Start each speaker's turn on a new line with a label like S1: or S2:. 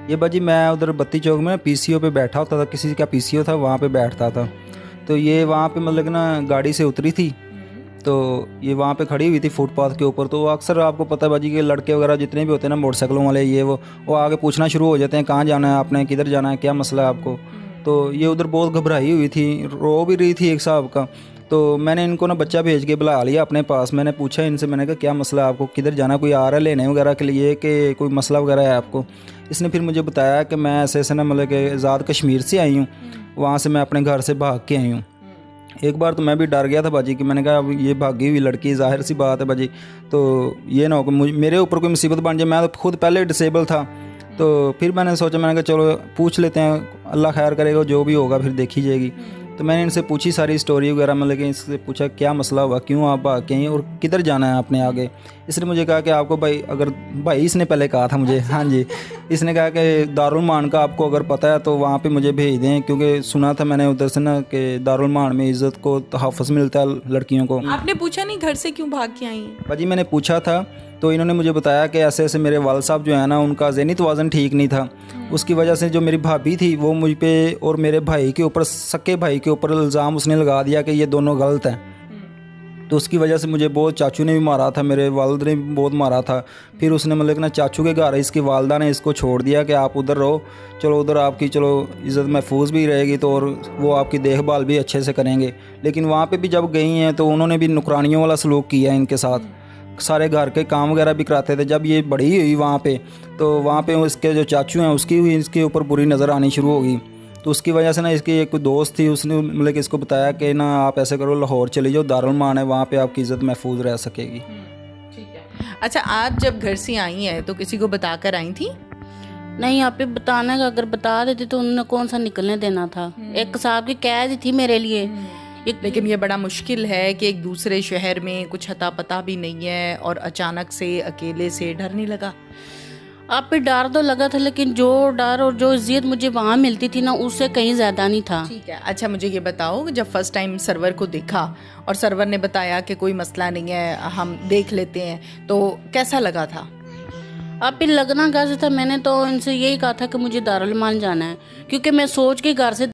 S1: ये बाजी मैं उधर बत्ती चौक में पीसीओ पे बैठा होता था, किसी का पीसीओ था वहाँ पे बैठता था। तो ये वहाँ पे मतलब ना गाड़ी से उतरी थी, तो ये वहाँ पे खड़ी हुई थी फुटपाथ के ऊपर। तो अक्सर आपको पता है बाजी कि लड़के वगैरह जितने भी होते हैं ना मोटरसाइकिलों वाले, ये वो आगे पूछना शुरू हो जाते हैं कहाँ जाना है आपने, किधर जाना है, क्या मसला है आपको। तो ये उधर बहुत घबराई हुई थी, रो भी रही थी एक साहब का। तो मैंने इनको ना बच्चा भेज के बुला लिया अपने पास। मैंने पूछा इनसे, मैंने कहा क्या मसला है आपको, किधर जाना, कोई आ रहा है लेने वगैरह के लिए कि कोई मसला वगैरह है आपको। इसने फिर मुझे बताया कि मैं ऐसे ऐसे ना मतलब कि आज़ाद कश्मीर से आई हूँ, वहाँ से मैं अपने घर से भाग के आई हूँ। एक बार तो मैं भी डर गया था बाजी कि मैंने कहा अब ये भागी हुई लड़की, जाहिर सी बात है बाजी, तो ये ना हो कि मेरे ऊपर कोई मुसीबत बन जाए। मैं तो खुद पहले डिसेबल था। तो फिर मैंने सोचा, मैंने कहा चलो पूछ लेते हैं, अल्लाह खैर करेगा, जो भी होगा फिर देखी जाएगी। तो मैंने इनसे पूछी सारी स्टोरी वगैरह, मतलब कि इससे पूछा क्या मसला हुआ, क्यों आप भाग के आई और किधर जाना है आपने आगे। इसने मुझे कहा कि आपको भाई अगर, भाई इसने पहले कहा था मुझे, हाँ जी, इसने कहा कि दारुल मान का आपको अगर पता है तो वहाँ पे मुझे भेज दें, क्योंकि सुना था मैंने उधर से ना कि दारुल मान में इज़्ज़त को तहफ़्फ़ुज़ मिलता है लड़कियों को।
S2: आपने पूछा नहीं घर से क्यों भाग के आई हैं?
S1: भाजी मैंने पूछा था, तो इन्होंने मुझे बताया कि ऐसे ऐसे मेरे वाल साहब जो है ना, उनका ज़हनी तवाज़ुन ठीक नहीं था। उसकी वजह से जो मेरी भाभी थी वो मुझ पे और मेरे भाई के ऊपर, सक्के भाई के ऊपर इल्ज़ाम उसने लगा दिया कि ये दोनों गलत हैं। तो उसकी वजह से मुझे बहुत, चाचू ने भी मारा था, मेरे वालिद ने भी बहुत मारा था। फिर उसने मतलब ना चाचू के घर इसकी वालदा ने इसको छोड़ दिया कि आप उधर रहो, चलो उधर आपकी चलो इज़्ज़त महफूज भी रहेगी, तो और वो आपकी देखभाल भी अच्छे से करेंगे। लेकिन वहाँ पे भी जब गई हैं तो उन्होंने भी नुकरानियों वाला सलूक किया है इनके साथ, सारे घर के काम वगैरह भी कराते थे। जब ये बड़ी हुई वहाँ पे, तो वहाँ पे उसके जो चाचू हैं उसकी हुई इसके ऊपर बुरी नज़र आनी शुरू हो गई। तो उसकी वजह से ना इसकी एक दोस्त थी, उसने मतलब कि इसको बताया कि ना आप ऐसे करो, लाहौर चली जाओ, दारुल मान है, वहाँ पे आपकी इज़्ज़त महफूज रह सकेगी।
S2: ठीक है। अच्छा, आप जब घर से आई हैं तो किसी को बताकर आई थी?
S3: नहीं, आप पे बताना, अगर बता देते तो उन्होंने कौन सा निकलने देना था। एक साहब की कैद थी मेरे लिए।
S2: लेकिन ये बड़ा मुश्किल है कि एक दूसरे शहर में कुछ अता पता भी नहीं है और अचानक से अकेले से, डर नहीं लगा?
S3: आप पे डर तो लगा था, लेकिन जो डर और जो इज्जत मुझे वहाँ मिलती थी ना, उससे कहीं ज़्यादा नहीं था।
S2: ठीक है। अच्छा, मुझे ये बताओ कि जब फर्स्ट टाइम सरवर को देखा और सरवर ने बताया कि कोई मसला नहीं है, हम देख लेते हैं, तो कैसा लगा था?
S3: आप पे लगना कैसे था, मैंने तो इनसे यही कहा था कि मुझे दारुल मान जाना है, क्योंकि मैं सोच के घर से